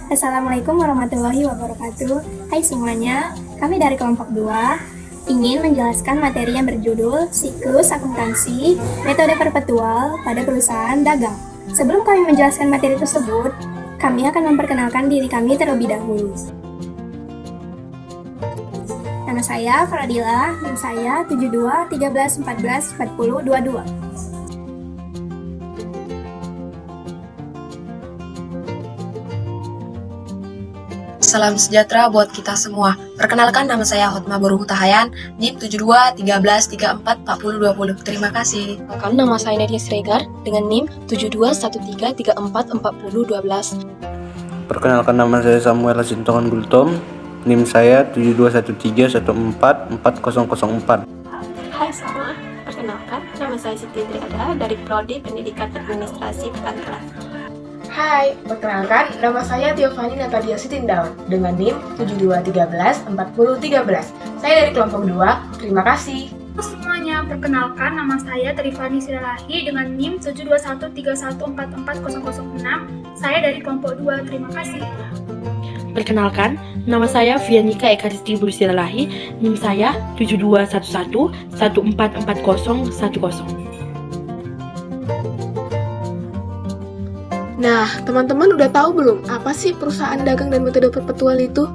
Assalamualaikum warahmatullahi wabarakatuh. Hai semuanya, kami dari kelompok 2 ingin menjelaskan materi yang berjudul Siklus Akuntansi, Metode Perpetual pada Perusahaan Dagang. Sebelum kami menjelaskan materi tersebut, kami akan memperkenalkan diri kami terlebih dahulu. Nama saya Fradila, NIM saya 72 13 14 40 22. Salam sejahtera buat kita semua. Perkenalkan, nama saya Hotma Boruh Tahayan, NIM 72 13 34 40 20. Terima kasih. Perkenalkan, nama saya Nadia Sregar dengan NIM 72 13 34 40 12. Perkenalkan, nama saya Samuel Sintongan Gultom, NIM saya 7213 14 4004. Hai semua, perkenalkan, nama saya Siti Triada dari Prodi Pendidikan Administrasi Perkantoran. Hai, perkenalkan, nama saya Tiofani Natalia Sitindaun dengan NIM 7213 40 13. Saya dari kelompok 2, terima kasih. Semuanya, perkenalkan, nama saya Trifani Siralahi dengan NIM 72131444006. Saya dari kelompok 2, terima kasih. Perkenalkan, nama saya Vianika Ekaristi Bursiralahi, NIM saya 7211 144010. Nah, teman-teman udah tahu belum apa sih perusahaan dagang dan metode perpetual itu?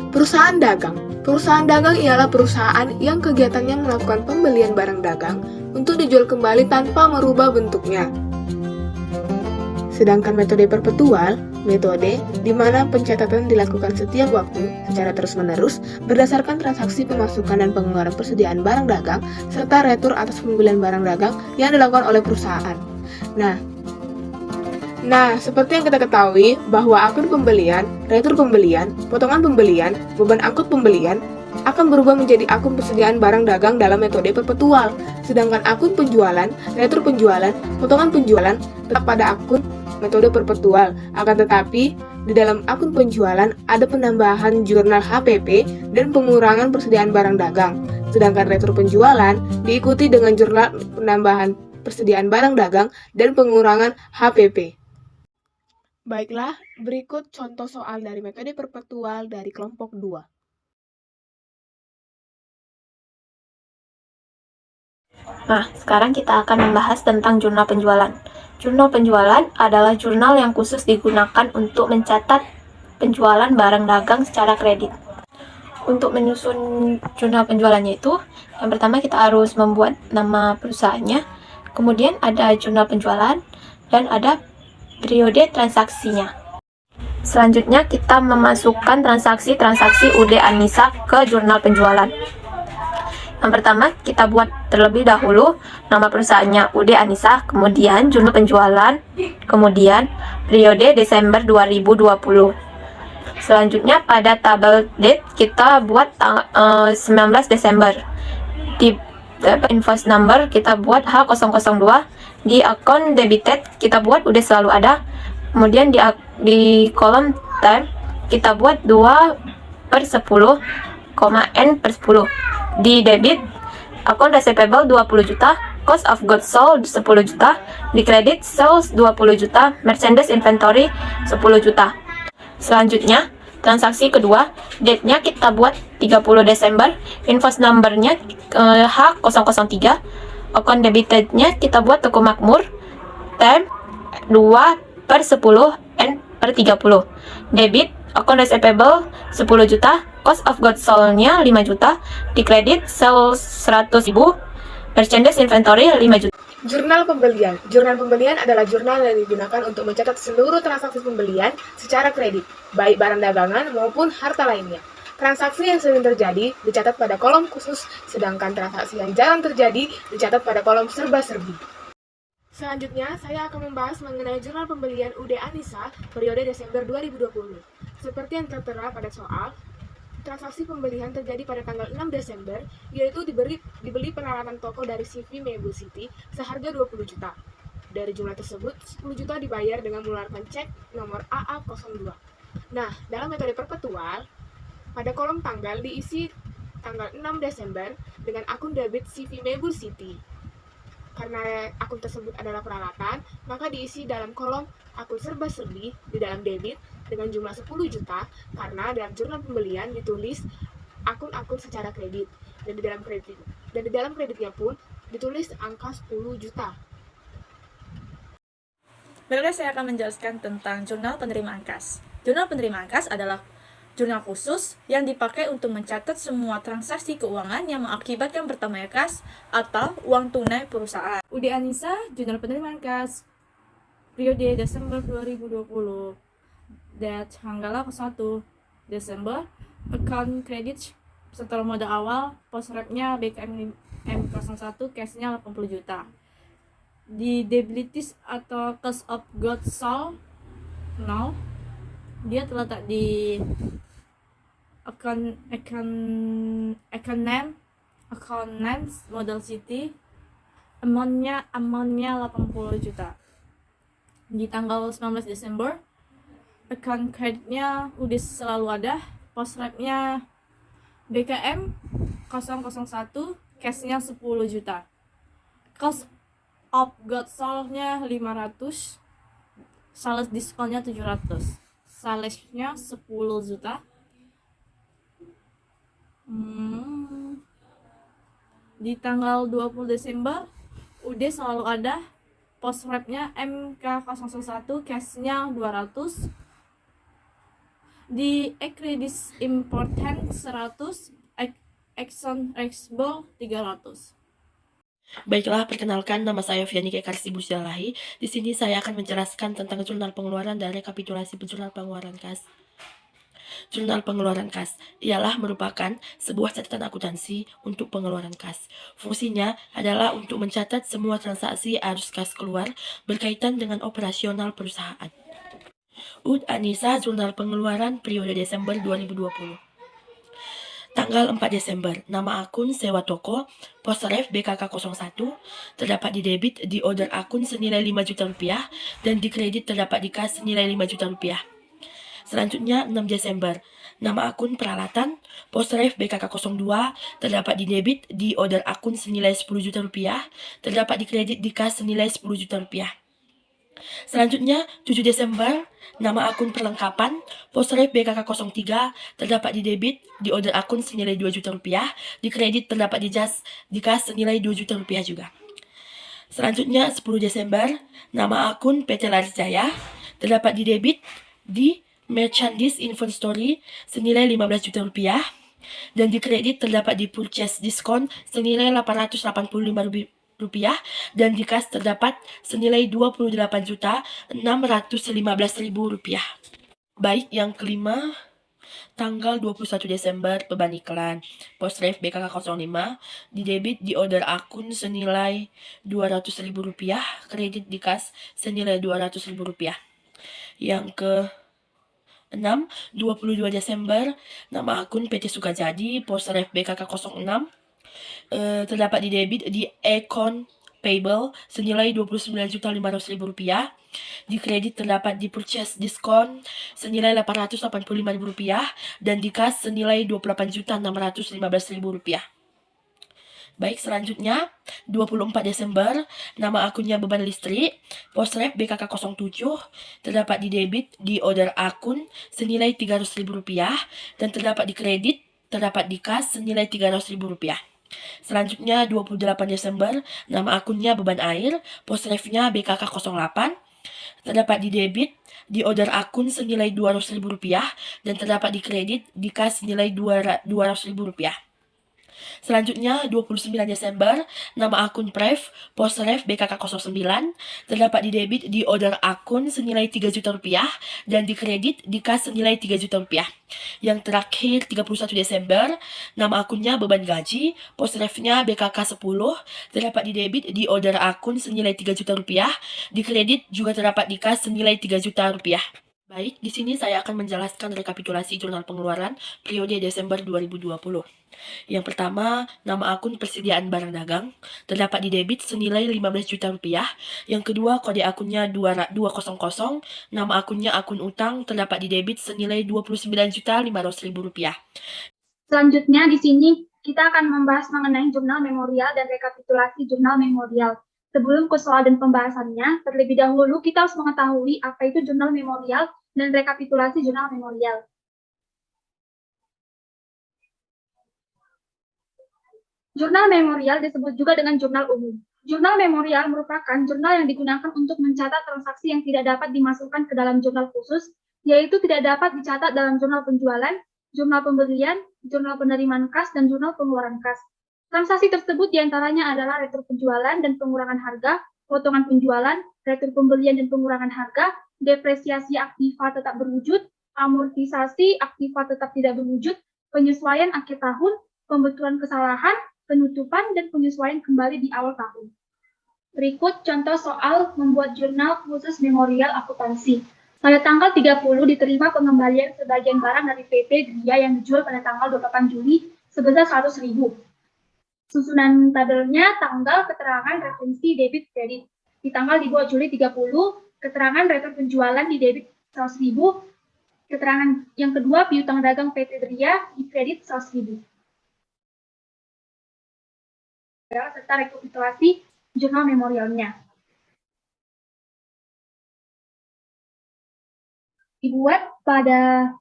Perusahaan dagang. Perusahaan dagang ialah perusahaan yang kegiatannya melakukan pembelian barang dagang untuk dijual kembali tanpa merubah bentuknya. Sedangkan metode perpetual, metode di mana pencatatan dilakukan setiap waktu secara terus-menerus berdasarkan transaksi pemasukan dan pengeluaran persediaan barang dagang serta retur atas pembelian barang dagang yang dilakukan oleh perusahaan. Nah, seperti yang kita ketahui bahwa akun pembelian, retur pembelian, potongan pembelian, beban angkut pembelian akan berubah menjadi akun persediaan barang dagang dalam metode perpetual. Sedangkan akun penjualan, retur penjualan, potongan penjualan tetap pada akun metode perpetual. Akan tetapi, di dalam akun penjualan ada penambahan jurnal HPP dan pengurangan persediaan barang dagang. Sedangkan retur penjualan diikuti dengan jurnal penambahan persediaan barang dagang dan pengurangan HPP. Baiklah, berikut contoh soal dari metode perpetual dari kelompok 2. Nah, sekarang kita akan membahas tentang jurnal penjualan. Jurnal penjualan adalah jurnal yang khusus digunakan untuk mencatat penjualan barang dagang secara kredit. Untuk menyusun jurnal penjualannya itu, yang pertama kita harus membuat nama perusahaannya, kemudian ada jurnal penjualan, dan ada periode transaksinya. Selanjutnya kita memasukkan transaksi UD Anissa ke jurnal penjualan. Yang pertama kita buat terlebih dahulu nama perusahaannya UD Anissa, kemudian jurnal penjualan, kemudian periode Desember 2020. Selanjutnya pada tabel date kita buat 19 Desember. Di invoice number kita buat H002. Di akun debited kita buat udah selalu ada. Kemudian di kolom time kita buat 2/10, N/10. Di debit akun receivable 20 juta, cost of goods sold 10 juta, di kredit sales 20 juta, merchandise inventory 10 juta. Selanjutnya transaksi kedua, date-nya kita buat 30 Desember, invoice number-nya H003, akun debited-nya kita buat toko makmur, time 2/10, N/30. Debit, akun receivable 10 juta, cost of goods sold-nya 5 juta, di kredit sales 100.000, merchandise inventory 5 juta. Jurnal pembelian. Jurnal pembelian adalah jurnal yang digunakan untuk mencatat seluruh transaksi pembelian secara kredit, baik barang dagangan maupun harta lainnya. Transaksi yang sering terjadi dicatat pada kolom khusus, sedangkan transaksi yang jarang terjadi dicatat pada kolom serba-serbi. Selanjutnya, saya akan membahas mengenai jurnal pembelian UD Anissa periode Desember 2020. Seperti yang tertera pada soal, transaksi pembelian terjadi pada tanggal 6 Desember, yaitu dibeli peralatan toko dari CV Mebel City seharga 20 juta. Dari jumlah tersebut, 10 juta dibayar dengan mengeluarkan cek nomor AA02. Nah, dalam metode perpetual, pada kolom tanggal diisi tanggal 6 Desember dengan akun debit CV Mebel City. Karena akun tersebut adalah peralatan, maka diisi dalam kolom akun serba-serbi di dalam debit dengan jumlah 10 juta, karena dalam jurnal pembelian ditulis akun-akun secara kredit, dan di dalam kreditnya pun ditulis angka 10 juta. Berikutnya saya akan menjelaskan tentang jurnal penerimaan kas. Jurnal penerimaan kas adalah jurnal khusus yang dipakai untuk mencatat semua transaksi keuangan yang mengakibatkan bertambahnya kas atau uang tunai perusahaan. Udi Anissa, jurnal penerimaan kas, periode Desember 2020, date tanggal 1 Desember, account kredit setelah modal awal, post repnya BKM M01, cashnya 80 juta. Di debilities atau cost of goods sold, now dia terletak di account name model city, amountnya 80 juta. Di tanggal 19 Desember account creditnya udah selalu ada, post repnya BKM 001, cashnya 10 juta. Cost of goods sold-nya 500, sales diskonnya 700, salesnya 10 juta. Di tanggal 20 Desember udah selalu ada, post repnya MK001, cashnya 200. Di Accredit Important 100, Exxon Exbol 300. Baiklah, perkenalkan, nama saya Vianika Ekarsiti Bursialahi. Di sini saya akan menjelaskan tentang jurnal pengeluaran dan rekapitulasi jurnal pengeluaran kas. Jurnal pengeluaran kas ialah merupakan sebuah catatan akuntansi untuk pengeluaran kas. Fungsinya adalah untuk mencatat semua transaksi arus kas keluar berkaitan dengan operasional perusahaan. Ud Anissa, jurnal pengeluaran periode Desember 2020. Tanggal 4 Desember, nama akun sewa toko, pos ref BKK01, terdapat di debit di order akun senilai 5 juta rupiah, dan di kredit terdapat di kas senilai 5 juta rupiah. Selanjutnya, 6 Desember, nama akun peralatan, pos ref BKK02, terdapat di debit di order akun senilai 10 juta rupiah, terdapat di kredit di kas senilai 10 juta rupiah. Selanjutnya, 7 Desember, nama akun perlengkapan, pos ref BKK03, terdapat di debit di order akun senilai 2 juta rupiah, di kredit terdapat di kas senilai 2 juta rupiah juga. Selanjutnya, 10 Desember, nama akun PT Laris Jaya, terdapat di debit di merchandise inventory senilai 15 juta rupiah, dan di kredit terdapat di purchase diskon senilai 885 rupiah, dan di kas terdapat senilai 28.615.000 rupiah. Baik, yang kelima, tanggal 21 Desember, beban iklan, pos ref BKK05, di debit di order akun senilai 200.000 rupiah, kredit di kas senilai 200.000 rupiah. Yang ke 6, 22 Desember, nama akun PT Sukajadi, pos ref BKK06, terdapat di debit di account payable senilai 29.500.000 rupiah, di kredit terdapat di purchase diskon senilai 885.000 rupiah, dan di kas senilai 28.615.000 rupiah. Baik, selanjutnya 24 Desember, nama akunnya beban listrik, pos ref BKK07, terdapat di debit di order akun senilai 300.000 rupiah, dan terdapat di kredit terdapat di kas senilai 300.000 rupiah. Selanjutnya 28 Desember, nama akunnya beban air, pos refnya BKK08, terdapat di debit di order akun senilai 200.000 rupiah, dan terdapat di kredit di kas senilai 200.000 rupiah. Selanjutnya 29 Desember, nama akun Pref, pos ref BKK09, terdapat di debit di order akun senilai 3 juta rupiah, dan di kredit di kas senilai 3 juta rupiah. Yang terakhir 31 Desember, nama akunnya beban gaji, pos refnya BKK10, terdapat di debit di order akun senilai 3 juta rupiah, di kredit juga terdapat di kas senilai 3 juta rupiah. Baik, di sini saya akan menjelaskan rekapitulasi jurnal pengeluaran periode Desember 2020. Yang pertama, nama akun persediaan barang dagang, terdapat di debit senilai 15 juta rupiah. Yang kedua, kode akunnya 200, nama akunnya akun utang, terdapat di debit senilai 29.500.000 rupiah. Selanjutnya di sini kita akan membahas mengenai jurnal memorial dan rekapitulasi jurnal memorial. Sebelum ke soal dan pembahasannya, terlebih dahulu kita harus mengetahui apa itu jurnal memorial dan rekapitulasi jurnal memorial. Jurnal memorial disebut juga dengan jurnal umum. Jurnal memorial merupakan jurnal yang digunakan untuk mencatat transaksi yang tidak dapat dimasukkan ke dalam jurnal khusus, yaitu tidak dapat dicatat dalam jurnal penjualan, jurnal pembelian, jurnal penerimaan kas, dan jurnal pengeluaran kas. Transaksi tersebut diantaranya adalah retur penjualan dan pengurangan harga, potongan penjualan, retur pembelian dan pengurangan harga, depresiasi aktiva tetap berwujud, amortisasi aktiva tetap tidak berwujud, penyesuaian akhir tahun, pembetulan kesalahan, penutupan, dan penyesuaian kembali di awal tahun. Berikut contoh soal membuat jurnal khusus memorial akuntansi. Pada tanggal 30 diterima pengembalian sebagian barang dari PT Gria yang dijual pada tanggal 28 Juli sebesar 100.000. Susunan tabelnya tanggal keterangan referensi debit kredit. Di tanggal dibuat Juli 30, keterangan retur penjualan di debit 100.000. Keterangan yang kedua piutang dagang PT Gria di kredit 100.000. Serta rekapitulasi jurnal memorialnya. Dibuat pada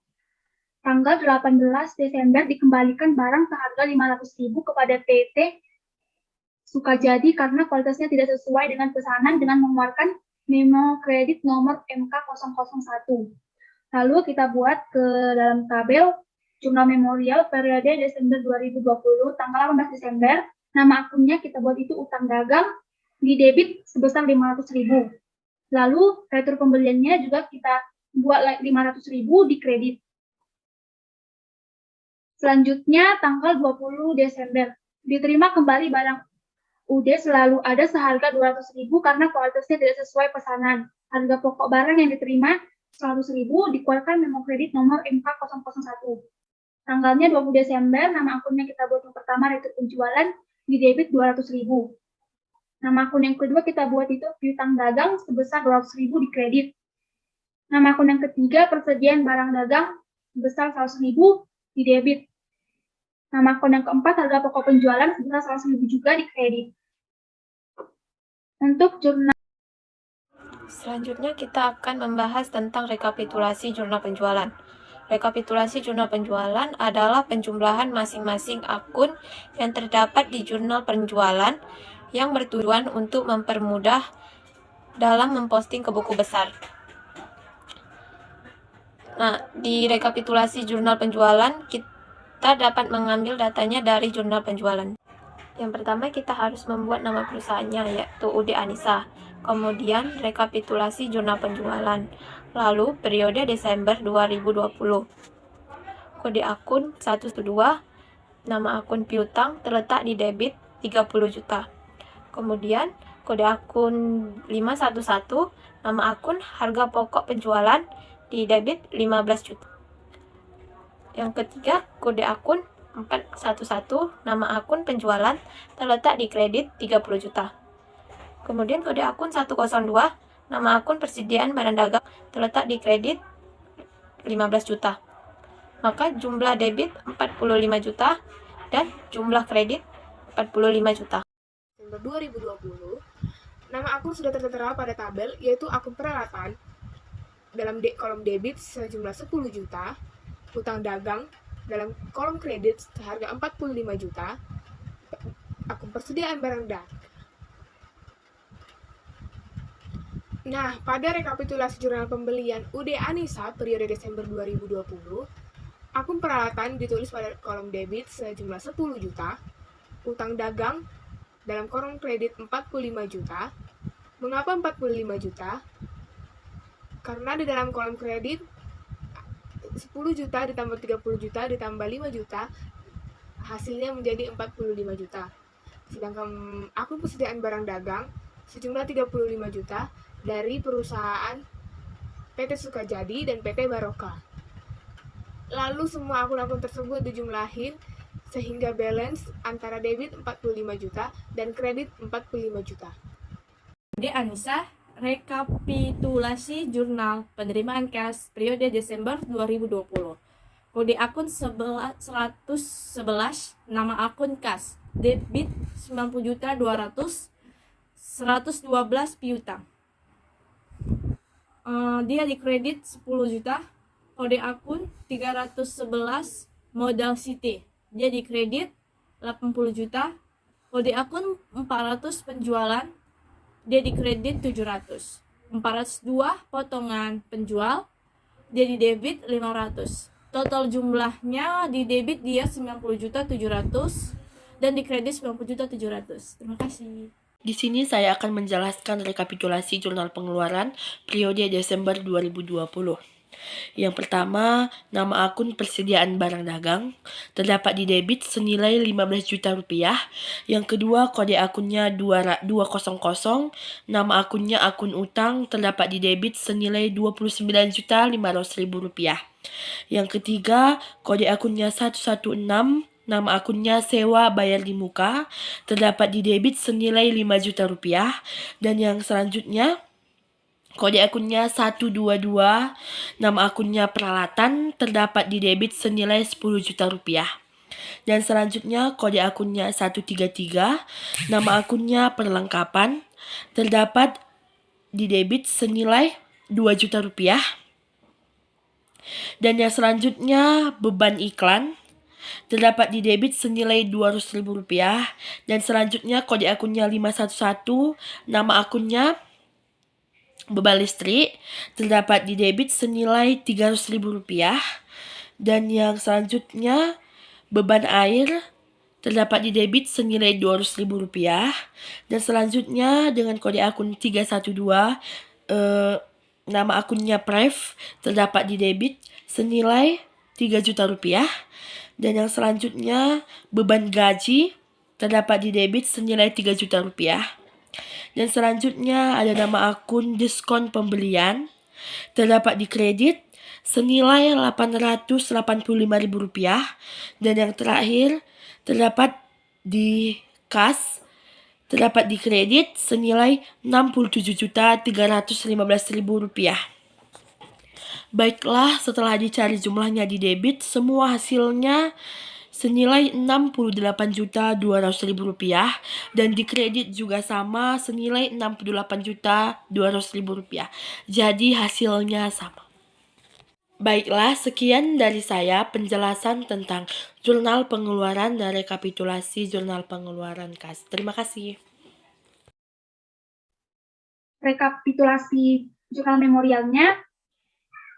tanggal 18 Desember dikembalikan barang seharga 500.000 kepada PT Sukajadi karena kualitasnya tidak sesuai dengan pesanan dengan mengeluarkan memo kredit nomor MK001. Lalu kita buat ke dalam tabel jurnal memorial periode Desember 2020 tanggal 18 Desember. Nama akunnya kita buat itu utang dagang di debit sebesar 500.000. Lalu retur pembeliannya juga kita buat 500.000 di kredit. Selanjutnya tanggal 20 Desember diterima kembali barang UD selalu ada seharga 200.000 karena kualitasnya tidak sesuai pesanan. Harga pokok barang yang diterima 100.000 dikeluarkan memo kredit nomor MK001. Tanggalnya 20 Desember, nama akunnya kita buat yang pertama retur penjualan di debit 200.000. Nama akun yang kedua kita buat itu piutang dagang sebesar 200.000 di kredit. Nama akun yang ketiga persediaan barang dagang sebesar 100.000 di debit. Nama akun yang keempat harga pokok penjualan sebesar 100.000 juga di kredit. Untuk jurnal Selanjutnya kita akan membahas tentang rekapitulasi jurnal penjualan. Rekapitulasi jurnal penjualan adalah penjumlahan masing-masing akun yang terdapat di jurnal penjualan yang bertujuan untuk mempermudah dalam memposting ke buku besar. Nah, di rekapitulasi jurnal penjualan, kita dapat mengambil datanya dari jurnal penjualan. Yang pertama, kita harus membuat nama perusahaannya, yaitu UD Anissa. Kemudian, rekapitulasi jurnal penjualan. Lalu, periode Desember 2020. Kode akun 112, nama akun piutang terletak di debit 30 juta. Kemudian, kode akun 511, nama akun harga pokok penjualan di debit 15 juta. Yang ketiga, kode akun 411, nama akun penjualan terletak di kredit 30 juta. Kemudian kode akun 102, nama akun persediaan barang dagang terletak di kredit 15 juta. Maka jumlah debit 45 juta dan jumlah kredit 45 juta. Desember 2020, nama akun sudah tertera pada tabel yaitu akun peralatan dalam kolom debit sejumlah 10 juta, utang dagang dalam kolom kredit seharga 45 juta, akun persediaan barang dagang. Nah, pada rekapitulasi jurnal pembelian UD Anissa periode Desember 2020, akun peralatan ditulis pada kolom debit sejumlah 10 juta, utang dagang dalam kolom kredit 45 juta. Mengapa 45 juta? Karena di dalam kolom kredit 10 juta ditambah 30 juta ditambah 5 juta, hasilnya menjadi 45 juta. Sedangkan akun persediaan barang dagang sejumlah 35 juta dari perusahaan PT Sukajadi dan PT Baroka. Lalu semua akun-akun tersebut dijumlahin sehingga balance antara debit 45 juta dan kredit 45 juta. UD Anissa, rekapitulasi jurnal penerimaan kas periode Desember 2020. Kode akun 111, nama akun kas debit 90.200, 112 piutang. Dia dikredit 10 juta, kode akun 311, modal Citi. Dia dikredit 80 juta, kode akun 400 penjualan, dia dikredit 700. 402 potongan penjual, dia di debit 500. Total jumlahnya di debit dia 90.700.000 dan di kredit 90.700.000. Terima kasih. Di sini saya akan menjelaskan rekapitulasi jurnal pengeluaran periode Desember 2020. Yang pertama, nama akun persediaan barang dagang terdapat di debit senilai 15 juta rupiah. Yang kedua, kode akunnya 200, nama akunnya akun utang terdapat di debit senilai 29.500.000 rupiah. Yang ketiga, kode akunnya 116, nama akunnya sewa bayar di muka, terdapat di debit senilai 5 juta rupiah. Dan yang selanjutnya, kode akunnya 122, nama akunnya peralatan, terdapat di debit senilai 10 juta rupiah. Dan selanjutnya, kode akunnya 133, nama akunnya perlengkapan, terdapat di debit senilai 2 juta rupiah. Dan yang selanjutnya, beban iklan, terdapat di debit senilai 200.000 rupiah. Dan selanjutnya kode akunnya 511, nama akunnya beban listrik, terdapat di debit senilai 300.000 rupiah. Dan yang selanjutnya beban air, terdapat di debit senilai 200.000 rupiah. Dan selanjutnya dengan kode akun 312, nama akunnya Prev, terdapat di debit senilai 3 juta rupiah. Dan yang selanjutnya, beban gaji terdapat di debit senilai 3 juta rupiah. Dan selanjutnya ada nama akun diskon pembelian, terdapat di kredit senilai 885.000 rupiah. Dan yang terakhir, terdapat di kas, terdapat di kredit senilai 67.315.000 rupiah. Baiklah, setelah dicari jumlahnya di debit, semua hasilnya senilai 68.200.000 rupiah dan di kredit juga sama senilai 68.200.000 rupiah. Jadi hasilnya sama. Baiklah, sekian dari saya penjelasan tentang jurnal pengeluaran dan rekapitulasi jurnal pengeluaran kas. Terima kasih. Rekapitulasi jurnal memorialnya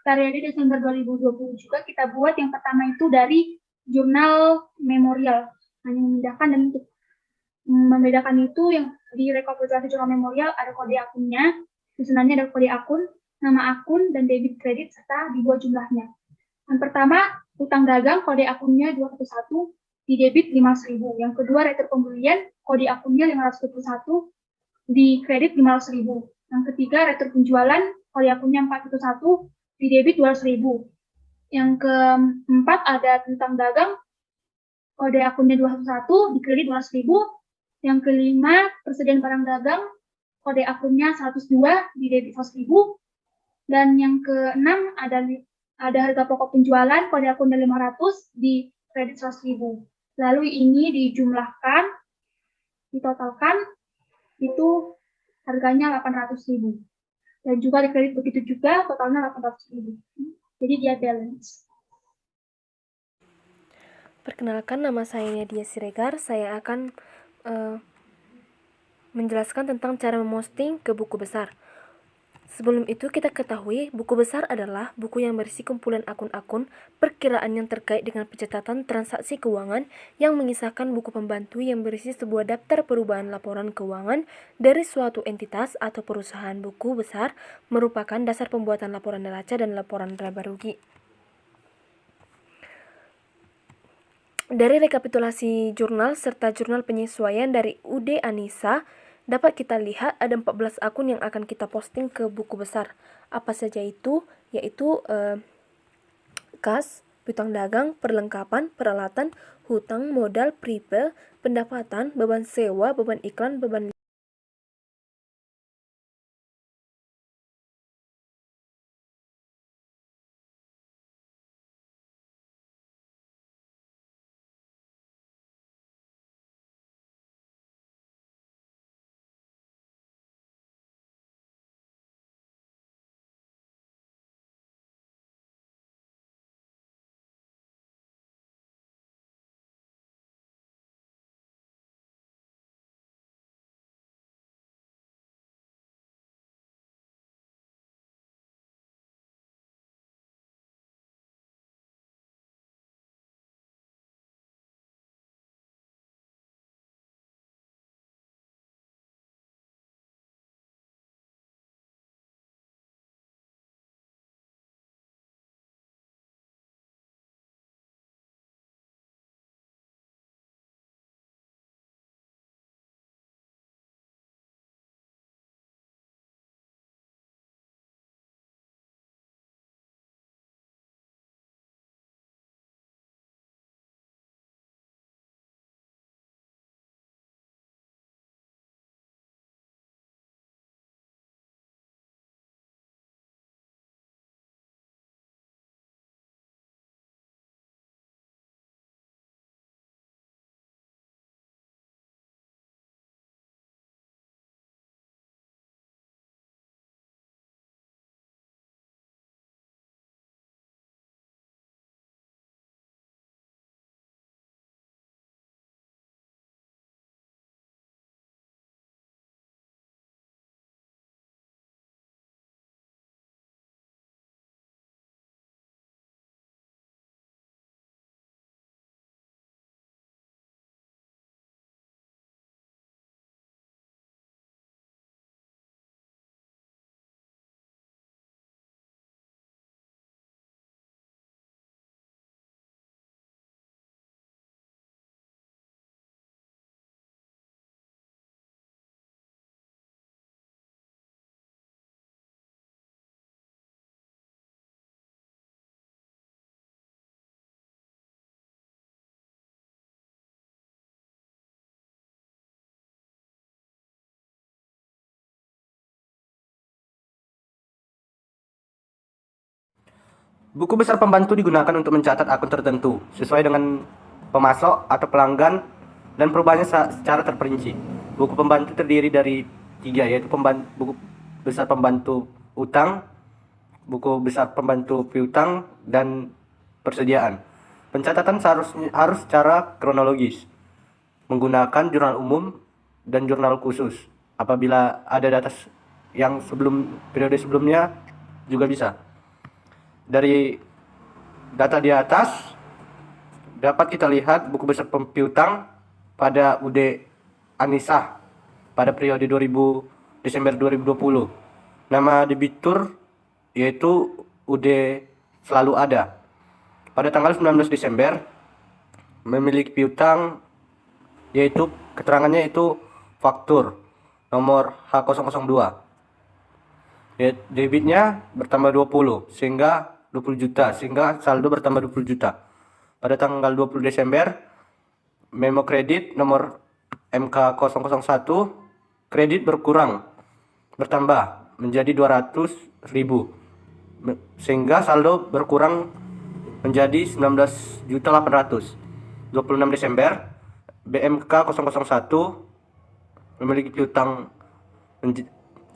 periode Desember 2020 juga kita buat. Yang pertama itu dari jurnal memorial, hanya memindahkan, dan untuk membedakan itu yang di rekapitulasi jurnal memorial ada kode akunnya, susunannya ada kode akun, nama akun, dan debit kredit serta dibuat jumlahnya. Yang pertama, utang dagang kode akunnya 201, di debit 500.000. Yang kedua, retur pembelian kode akunnya 521, di kredit 500.000. Yang ketiga, retur penjualan kode akunnya 401, di debit 200.000. Yang keempat ada tentang dagang, kode akunnya 201, di kredit 200.000. Yang kelima, persediaan barang dagang, kode akunnya 102, di debit 100.000. Dan yang keenam ada harga pokok penjualan, kode akunnya 500, di kredit 100.000. Lalu ini dijumlahkan, ditotalkan, itu harganya 800.000. Dan juga di kredit begitu juga, totalnya 800.000. Jadi dia balance. Perkenalkan, nama saya Nadia Siregar. Saya akan menjelaskan tentang cara memosting ke buku besar. Sebelum itu kita ketahui, buku besar adalah buku yang berisi kumpulan akun-akun perkiraan yang terkait dengan pencatatan transaksi keuangan yang mengisahkan buku pembantu yang berisi sebuah daftar perubahan laporan keuangan dari suatu entitas atau perusahaan. Buku besar merupakan dasar pembuatan laporan neraca dan laporan laba rugi. Dari rekapitulasi jurnal serta jurnal penyesuaian dari UD Anissa, dapat kita lihat ada 14 akun yang akan kita posting ke buku besar. Apa saja itu? Yaitu kas, piutang dagang, perlengkapan, peralatan, hutang, modal, prepay, pendapatan, beban sewa, beban iklan, beban Buku besar pembantu digunakan untuk mencatat akun tertentu sesuai dengan pemasok atau pelanggan dan perubahannya secara terperinci. Buku pembantu terdiri dari 3, yaitu buku besar pembantu utang, buku besar pembantu piutang, dan persediaan. Pencatatan harus secara kronologis, menggunakan jurnal umum dan jurnal khusus. Apabila ada data yang periode sebelumnya juga bisa. Dari data di atas dapat kita lihat buku besar piutang pada UD Anisah pada periode Desember 2020. Nama debitur yaitu UD Selalu Ada. Pada tanggal 19 Desember memiliki piutang yaitu keterangannya itu faktur nomor H002. Debitnya bertambah 20 sehingga 20 juta sehingga saldo bertambah 20 juta. Pada tanggal 20 Desember memo kredit nomor MK001 kredit bertambah menjadi 200.000 sehingga saldo berkurang menjadi 19.800. 26 Desember BMK 001 memiliki piutang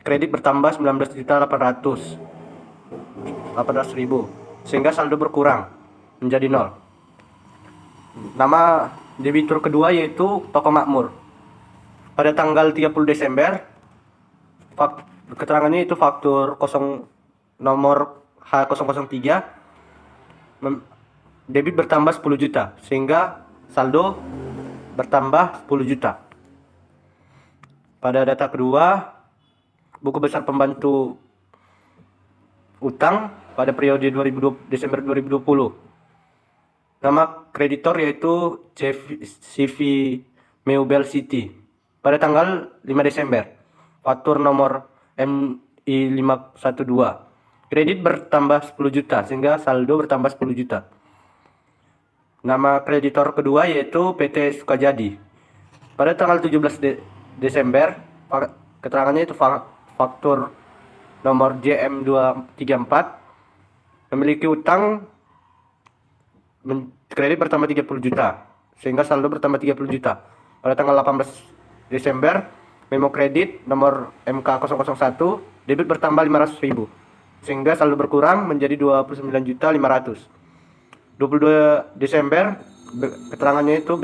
kredit bertambah 19.800.000 sehingga saldo berkurang menjadi 0. Nama debitur kedua yaitu Toko Makmur. Pada tanggal 30 Desember keterangannya itu faktur nomor H003 debit bertambah 10 juta sehingga saldo bertambah 10 juta. Pada data kedua buku besar pembantu utang pada periode Desember 2020. Nama kreditor yaitu CV Meubel City. Pada tanggal 5 Desember, faktur nomor MI512. Kredit bertambah 10 juta sehingga saldo bertambah 10 juta. Nama kreditor kedua yaitu PT Sukajadi. Pada tanggal 17 Desember, keterangannya itu faktur nomor JM234 memiliki utang kredit bertambah 30 juta sehingga saldo bertambah 30 juta. Pada tanggal 18 Desember memo kredit nomor MK001 debit bertambah 500.000 sehingga saldo berkurang menjadi 29.500. 22 Desember keterangannya itu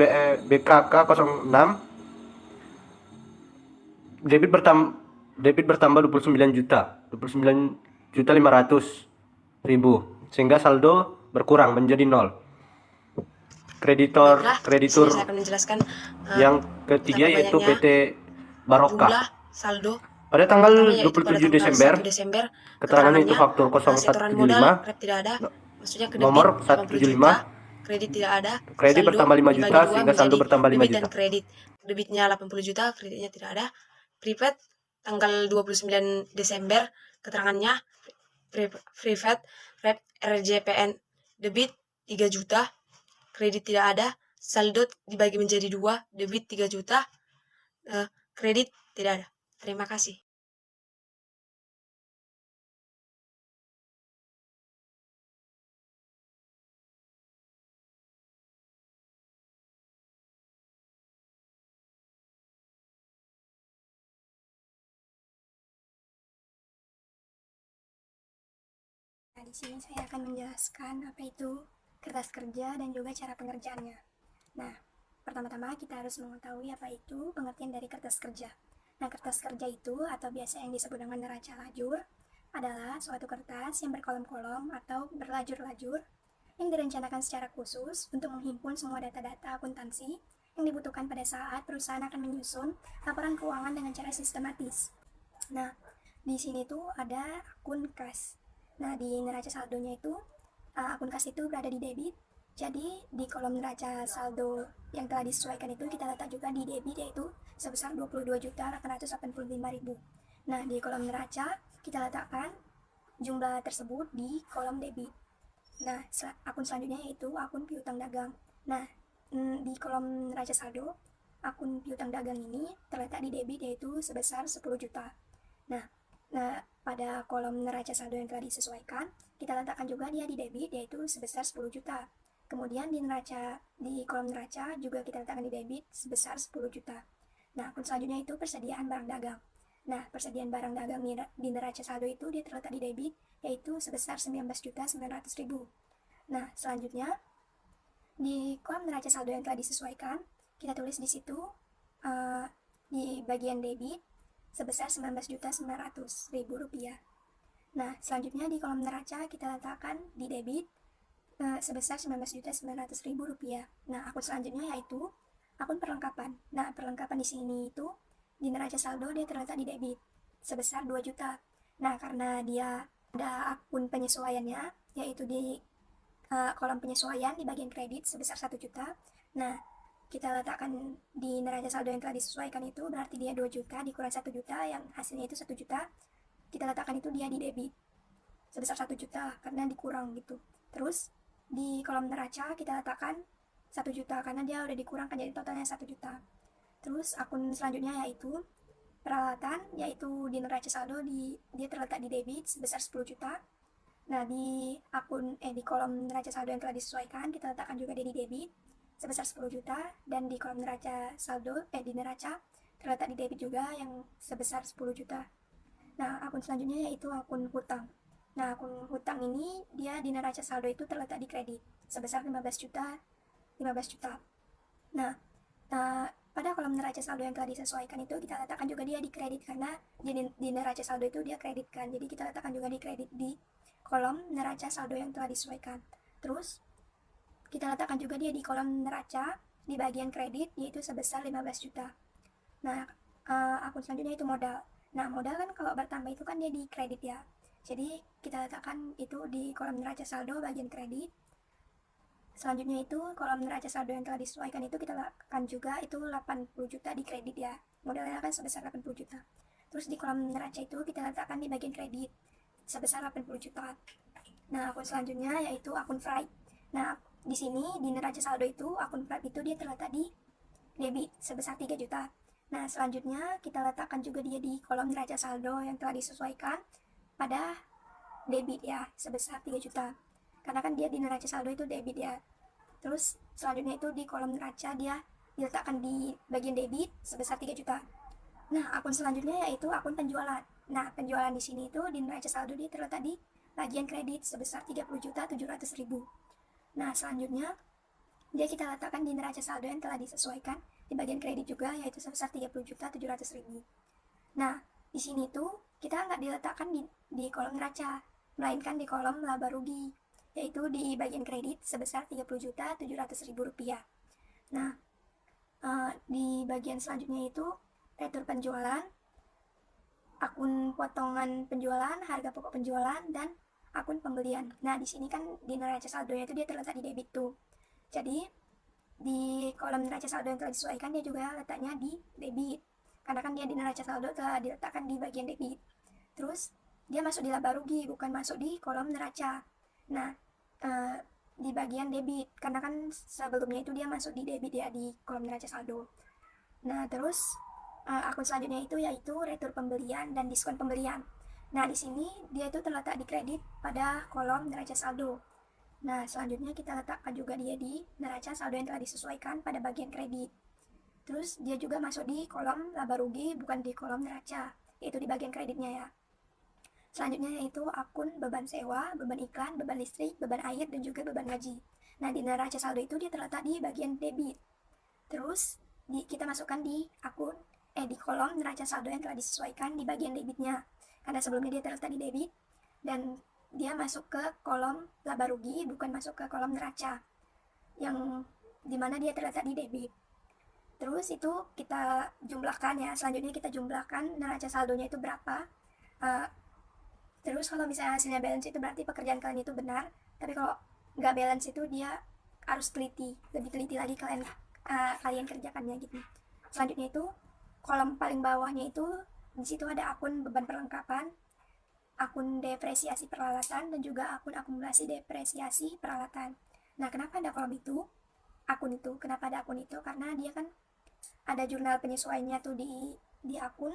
BKK 06 debit bertambah 29.500.000 sehingga saldo berkurang menjadi 0. Kreditur Saya akan menjelaskan yang ketiga yaitu PT Barokah. jumlah saldo Pada tanggal pertama, yaitu 27 pada tanggal 1 Desember keterangannya itu faktur setoran modal 0175 rep tidak ada, maksudnya ke nomor debit 175 juta, kredit tidak ada, kredit saldo bertambah 5 juta dibagi dua sehingga saldo menjadi bertambah 5 debit juta. dan kredit. Debitnya 80 juta, kreditnya tidak ada. Prepaid tanggal 29 Desember keterangannya prepaid rep RJPN debit 3 juta, kredit tidak ada, saldo dibagi menjadi 2, debit 3 juta, kredit tidak ada. Terima kasih. Nah, di sini saya akan menjelaskan apa itu kertas kerja dan juga cara pengerjaannya. Nah, pertama-tama kita harus mengetahui apa itu pengertian dari kertas kerja. Nah, kertas kerja itu atau biasa yang disebut dengan neraca lajur adalah suatu kertas yang berkolom-kolom atau berlajur-lajur yang direncanakan secara khusus untuk menghimpun semua data-data akuntansi yang dibutuhkan pada saat perusahaan akan menyusun laporan keuangan dengan cara sistematis. Nah, di sini tuh ada akun kas. Nah, di neraca saldonya itu akun kas itu berada di debit. Jadi di kolom neraca saldo yang telah disesuaikan itu kita letak juga di debit yaitu sebesar 22.885.000. Nah, di kolom neraca kita letakkan jumlah tersebut di kolom debit. Nah, akun selanjutnya yaitu akun piutang dagang. Nah, di kolom neraca saldo akun piutang dagang ini terletak di debit yaitu sebesar 10 juta. Nah, pada kolom neraca saldo yang telah disesuaikan, kita letakkan juga dia di debit, yaitu sebesar 10 juta. Kemudian di kolom neraca juga kita letakkan di debit sebesar 10 juta. Nah, akun selanjutnya itu persediaan barang dagang. Nah, persediaan barang dagang di neraca saldo itu dia terletak di debit, yaitu sebesar 19.900.000. Nah, selanjutnya di kolom neraca saldo yang telah disesuaikan, kita tulis di situ di bagian debit sebesar 19.900.000 rupiah. Nah, selanjutnya di kolom neraca kita letakkan di debit sebesar 19.900.000 rupiah. Nah, akun selanjutnya yaitu akun perlengkapan. Nah, perlengkapan di sini itu di neraca saldo dia terletak di debit sebesar 2 juta. Nah, karena dia ada akun penyesuaiannya, yaitu di kolom penyesuaian di bagian kredit sebesar 1 juta. Nah, kita letakkan di neraca saldo yang telah disesuaikan itu berarti dia 2 juta dikurang 1 juta yang hasilnya itu 1 juta. Kita letakkan itu dia di debit sebesar 1 juta karena dikurang gitu. Terus di kolom neraca kita letakkan 1 juta karena dia udah dikurangkan jadi totalnya 1 juta. Terus akun selanjutnya yaitu peralatan, yaitu di neraca saldo dia terletak di debit sebesar 10 juta. Nah, di kolom neraca saldo yang telah disesuaikan kita letakkan juga dia di debit sebesar 10 juta, dan di kolom neraca saldo di neraca terletak di debit juga yang sebesar 10 juta. Nah, akun selanjutnya yaitu akun hutang. Nah, akun hutang ini dia di neraca saldo itu terletak di kredit sebesar 15 juta. Nah, pada kolom neraca saldo yang telah disesuaikan itu kita letakkan juga dia di kredit karena di neraca saldo itu dia kreditkan. Jadi kita letakkan juga di kredit di kolom neraca saldo yang telah disesuaikan. Terus kita letakkan juga dia di kolom neraca di bagian kredit yaitu sebesar 15 juta. Nah, akun selanjutnya itu modal. Nah, modal kan kalau bertambah itu kan dia di kredit ya. Jadi kita letakkan itu di kolom neraca saldo bagian kredit. Selanjutnya itu kolom neraca saldo yang telah disesuaikan itu kita letakkan juga itu 80 juta di kredit ya. Modalnya kan sebesar 80 juta. Terus di kolom neraca itu kita letakkan di bagian kredit sebesar 80 juta. Nah, akun selanjutnya yaitu akun freight. Nah, di sini di neraca saldo itu akun freight itu dia terletak di debit sebesar 3 juta. Nah, selanjutnya kita letakkan juga dia di kolom neraca saldo yang telah disesuaikan pada debit ya sebesar 3 juta. Karena kan dia di neraca saldo itu debit ya. Terus selanjutnya itu di kolom neraca dia diletakkan di bagian debit sebesar 3 juta. Nah, akun selanjutnya yaitu akun penjualan. Nah, penjualan di sini itu di neraca saldo dia terletak di bagian kredit sebesar 30.700.000. Nah, selanjutnya dia kita letakkan di neraca saldo yang telah disesuaikan di bagian kredit juga yaitu sebesar 30.700.000. Nah, di sini tuh kita nggak diletakkan di kolom neraca, melainkan di kolom laba rugi, yaitu di bagian kredit sebesar 30.700.000 rupiah. Nah, di bagian selanjutnya itu retur penjualan, akun potongan penjualan, harga pokok penjualan, dan akun pembelian. Nah, di sini kan di neraca saldonya itu dia terletak di debit tuh. Jadi di kolom neraca saldo yang telah disesuaikan dia juga letaknya di debit. Karena kan dia di neraca saldo telah diletakkan di bagian debit. Terus dia masuk di laba rugi, bukan masuk di kolom neraca. Nah, di bagian debit karena kan sebelumnya itu dia masuk di debit ya di kolom neraca saldo. Nah, terus akun selanjutnya itu yaitu retur pembelian dan diskon pembelian. Nah, di sini dia itu terletak di kredit pada kolom neraca saldo. Nah, selanjutnya kita letakkan juga dia di neraca saldo yang telah disesuaikan pada bagian kredit. Terus dia juga masuk di kolom laba rugi bukan di kolom neraca, yaitu di bagian kreditnya ya. Selanjutnya yaitu akun beban sewa, beban iklan, beban listrik, beban air, dan juga beban gaji. Nah, di neraca saldo itu dia terletak di bagian debit. Terus kita masukkan di kolom neraca saldo yang telah disesuaikan di bagian debitnya. Karena sebelumnya dia terletak di debit dan dia masuk ke kolom laba rugi bukan masuk ke kolom neraca yang dimana dia terletak di debit. Terus itu kita jumlahkan ya. Selanjutnya kita jumlahkan neraca saldonya itu berapa. Terus kalau misalnya hasilnya balance itu berarti pekerjaan kalian itu benar. Tapi kalau nggak balance itu dia harus lebih teliti lagi kalian kerjakannya gitu. Selanjutnya itu kolom paling bawahnya itu di situ ada akun beban perlengkapan, akun depresiasi peralatan, dan juga akun akumulasi depresiasi peralatan. Nah, kenapa ada kolom itu? Kenapa ada akun itu? Karena dia kan ada jurnal penyesuaiannya tuh di akun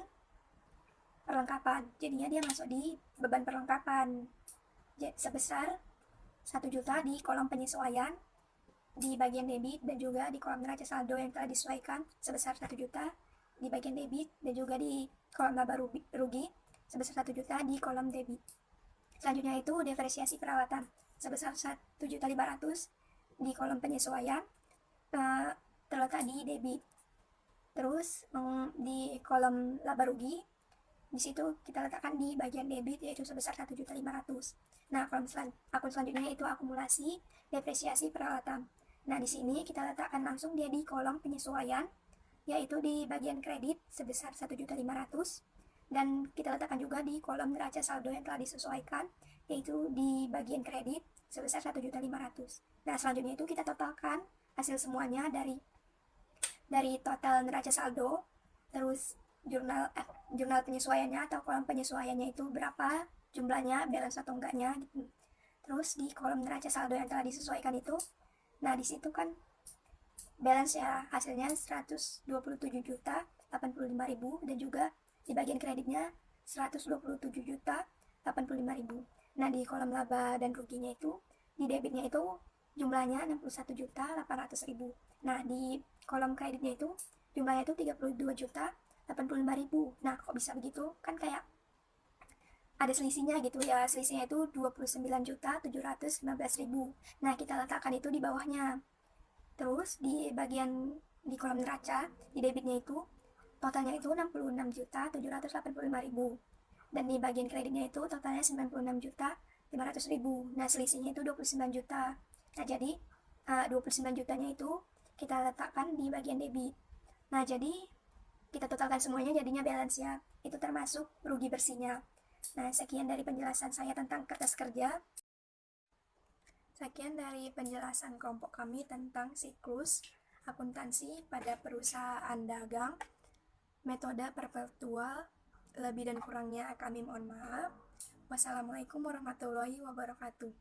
perlengkapan. Jadinya dia masuk di beban perlengkapan sebesar 1 juta di kolom penyesuaian di bagian debit, dan juga di kolom neraca saldo yang telah disesuaikan sebesar 1 juta di bagian debit, dan juga di kolom laba rugi sebesar 1 juta di kolom debit. Selanjutnya itu depresiasi perawatan sebesar 1.500.000 di kolom penyesuaian terletak di debit. Terus di kolom laba rugi di situ kita letakkan di bagian debit, yaitu sebesar 1.500.000. Nah, akun selanjutnya itu akumulasi depresiasi perawatan. Nah, di sini kita letakkan langsung dia di kolom penyesuaian, yaitu di bagian kredit sebesar 1.500.000, dan kita letakkan juga di kolom neraca saldo yang telah disesuaikan, yaitu di bagian kredit sebesar 1.500.000. Nah, selanjutnya itu kita totalkan hasil semuanya dari total neraca saldo, terus jurnal penyesuaiannya atau kolom penyesuaiannya itu berapa jumlahnya, balance atau enggaknya gitu. Terus di kolom neraca saldo yang telah disesuaikan itu, nah di situ kan balance ya, hasilnya 127.085.000, dan juga di bagian kreditnya 127.085.000. Nah, di kolom laba dan ruginya itu, di debitnya itu jumlahnya 61.800.000. Nah, di kolom kreditnya itu jumlahnya itu 32.085.000. Nah, kok bisa begitu? Kan kayak ada selisihnya gitu ya. Selisihnya itu 29.715.000. Nah, kita letakkan itu di bawahnya. Terus di kolom neraca, di debitnya itu totalnya itu 66.785.000. Dan di bagian kreditnya itu totalnya 96.500.000. Nah, selisihnya itu 29 juta. Nah, jadi 29 jutanya itu kita letakkan di bagian debit. Nah, jadi kita totalkan semuanya jadinya balance ya. Itu termasuk rugi bersihnya. Nah, sekian dari penjelasan saya tentang kertas kerja. Sekian dari penjelasan kelompok kami tentang siklus akuntansi pada perusahaan dagang, metode perpetual. Lebih dan kurangnya kami mohon maaf. Wassalamualaikum warahmatullahi wabarakatuh.